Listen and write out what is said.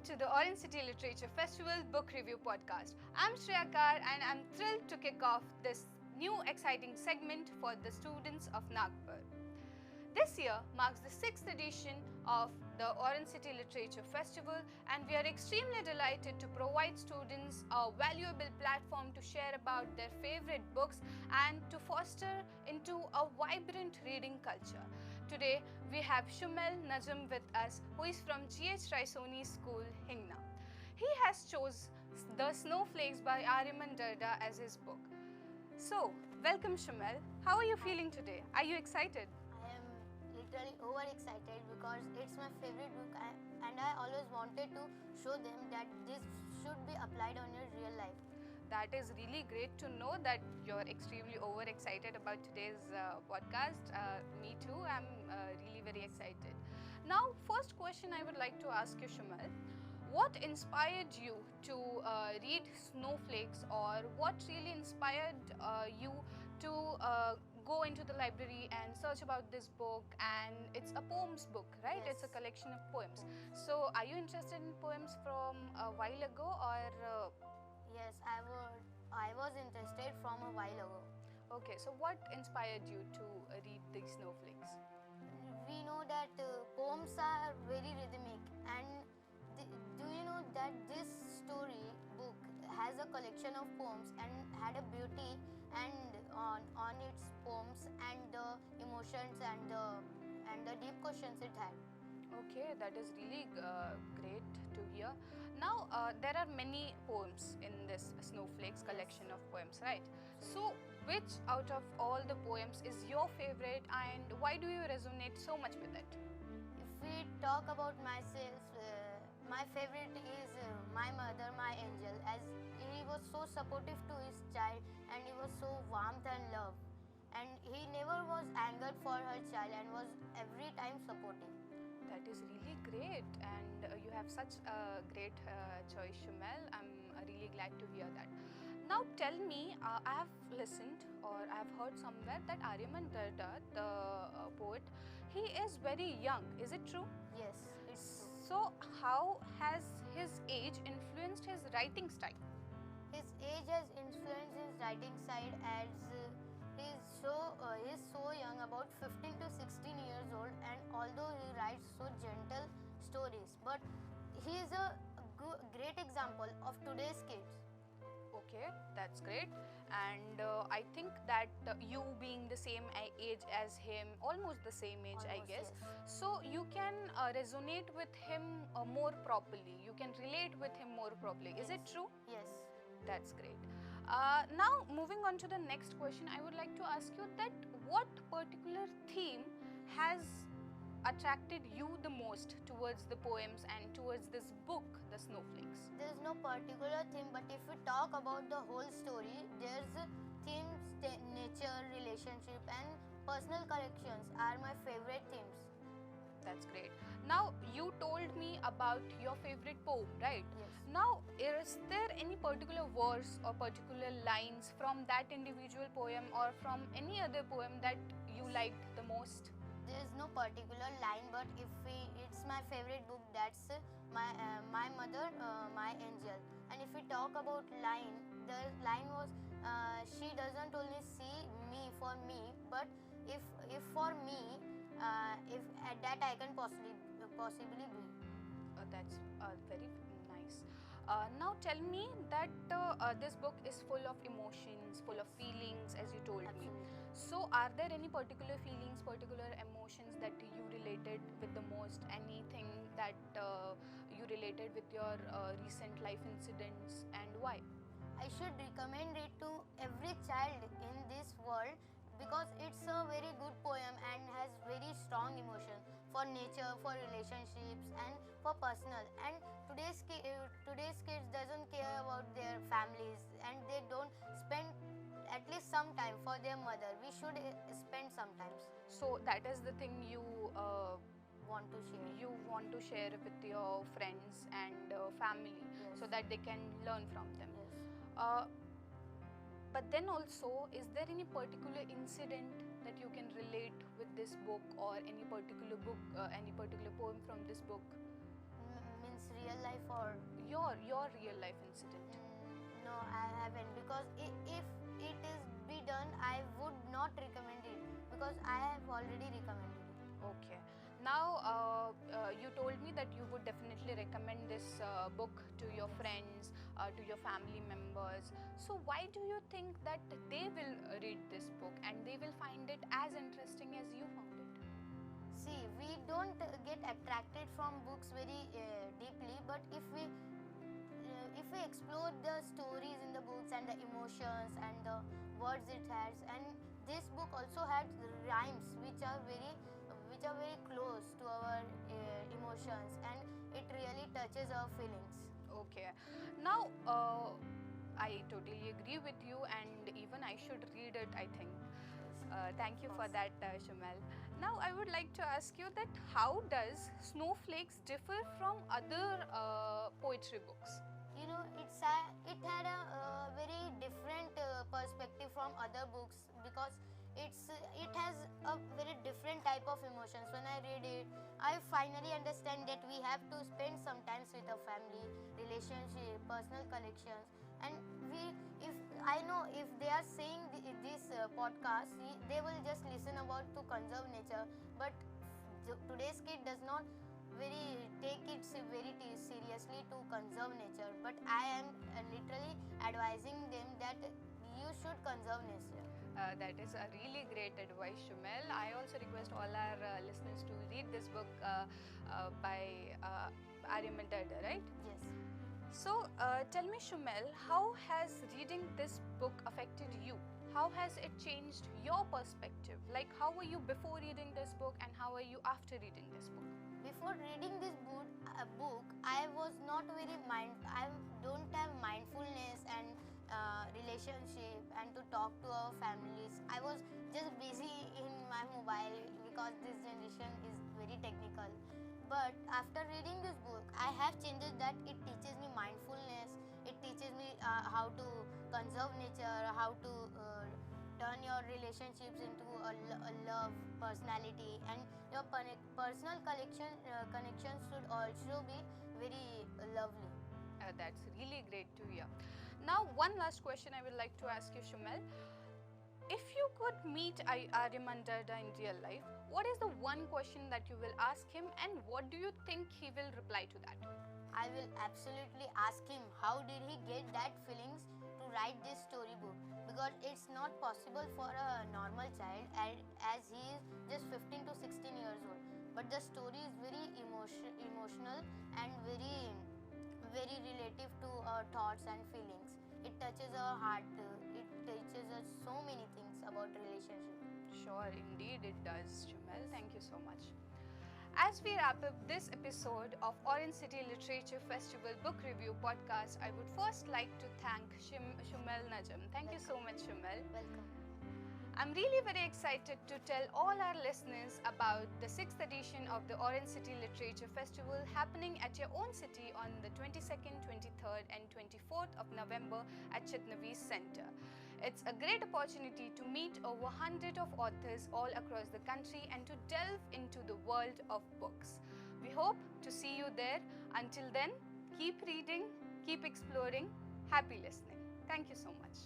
Welcome to the Orange City Literature Festival Book Review Podcast. I'm Shreya Kar and I'm thrilled to kick off this new exciting segment for the students of Nagpur. This year marks the 6th edition of the Orange City Literature Festival, and we are extremely delighted to provide students a valuable platform to share about their favorite books and to foster into a vibrant reading culture. Today we have Shumail Najam with us, who is from Raisoni School, Hingna. He has chose The Snowflakes by Aryaman Darda as his book. So, welcome Shumail. How are you feeling today? Are you excited? I am literally overexcited because it's my favorite book and I always wanted to show them that this should be applied on your real life. That is really great to know that you're extremely overexcited about today's podcast. Me too, I'm really very excited. Now, first question I would like to ask you, Shumail. What inspired you to read Snowflakes, or what really inspired you to go into the library and search about this book? And it's a poems book, right? Yes. It's a collection of poems. So are you interested in poems from a while ago, or Yes, I was interested from a while ago. okay, so what inspired you to read the Snowflakes? We know that poems are very rhythmic, and do you know that this story book has a collection of poems and had a beauty and on its poems and the emotions and the deep questions it had. Okay, that is really great to hear. Now, there are many poems in this Snowflakes collection of poems, right? So, which out of all the poems is your favorite, and why do you resonate so much with it? If we talk about myself, my favorite is my mother, my angel, as he was so supportive to his child and he was so warmth and love. And he never was angered for her child and was every time supportive. That is really great, and you have such a great choice, Shumail. I'm really glad to hear that. Now tell me, I have listened or I have heard somewhere that Aryaman Darda, the poet, he is very young. Is it true? Yes, it's true. So how has his age influenced his writing style? His age has influenced his writing side as he's so young, about 15 to 16 years old, and although he writes so gentle stories, but he is a great example of today's kids. Okay, that's great. And I think that you being the same age as him, almost the same age, I Almost, guess. yes. So you can resonate with him more properly. You can relate with him more properly. Is it true? Yes. That's great. Now, moving on to the next question, I would like to ask you that what particular theme has attracted you the most towards the poems and towards this book, The Snowflakes? There is no particular theme, but if we talk about the whole story, there's themes, nature, relationship, and personal connections are my favorite themes. That's great. Now, you told me about your favorite poem, right? Yes. Now, is there any particular verse or particular lines from that individual poem or from any other poem that you liked the most? There is no particular line, but it's my favorite book. That's my mother, my angel. And if we talk about line, the line was she doesn't only see me for me, but if for me, if at that I can possibly be. That's very nice. Now tell me that this book is full of emotions, full of feelings, as you told Absolutely. me. So are there any particular feelings, particular emotions that you related with the most? Anything that you related with your recent life incidents, and why? I should recommend it to every child in this world because it's a very good poem and has very strong emotion for nature, for relationships, and for personal. And today's kids doesn't care about their families and they don't spend at least some time for their mother. We should spend sometimes. So that is the thing you Want to share. you want to share with your friends and family, Yes. so that they can learn from them. Yes. But then also, is there any particular incident that you can relate with this book, or any particular book, any particular poem from this book? Means real life or or your real life incident? No, I haven't, because if it is be done, I would not recommend it, because I have already recommended it. Okay. Now, you told me that you would definitely recommend this book to your friends, to your family members. So, why do you think that they will read this book and they will find it as interesting as you found it? See, we don't get attracted from books very deeply, but if we explore the stories in the books and the emotions and the words it has, and this book also has rhymes which are very close to our emotions, and it really touches our feelings. Okay. Now, I totally agree with you, and even I should read it, I think. Thank you for that, Shumail. Now, I would like to ask you that how does Snowflakes differ from other poetry books? You know, it had a very different perspective from other books, because it has a very different type of emotions. When I read it, I finally understand that we have to spend some time with our family, relationship, personal connections, and if I know if they are saying this podcast, they will just listen about to conserve nature, but today's kid does not very take it very seriously to conserve nature, but I am literally advising them that you should conserve nature. That is a really great advice, Shumail. I also request all our listeners to read this book by Aryaman Darda, right? Yes. So, tell me, Shumail, how has reading this book affected you? How has it changed your perspective? Like, how were you before reading this book, and how are you after reading this book? Before reading this book, I was not very I don't have mindfulness and relationship and to talk to our families. I was just busy in my mobile, because this generation is very technical. But after reading this book, I have changes that it teaches me mindfulness. It teaches me how to conserve nature, how to turn your relationships into a love, personality, and your personal connections should also be very lovely. That's really great to hear. Now, one last question I would like to ask you, Shumail. If you could meet Aryaman Darda in real life, what is the one question that you will ask him, and what do you think he will reply to that? I will absolutely ask him how did he get that feelings to write this storybook, because it's not possible for a normal child, as he is just 15 to 16 years old. But the story is very emotional and very relative to our thoughts and feelings. It touches our heart. It teaches us so many things about relationship. Sure, indeed it does, Shumail. Thank you so much. As we wrap up this episode of Orange City Literature Festival Book Review Podcast, I would first like to thank Shumail Najam. Thank you so much, Shumail. Welcome. I'm really very excited to tell all our listeners about the 6th edition of the Orange City Literature Festival happening at your own city on the 22nd, 23rd and 24th of November at Chitnavis Centre. It's a great opportunity to meet over 100 of authors all across the country and to delve into the world of books. We hope to see you there. Until then, keep reading, keep exploring. Happy listening. Thank you so much.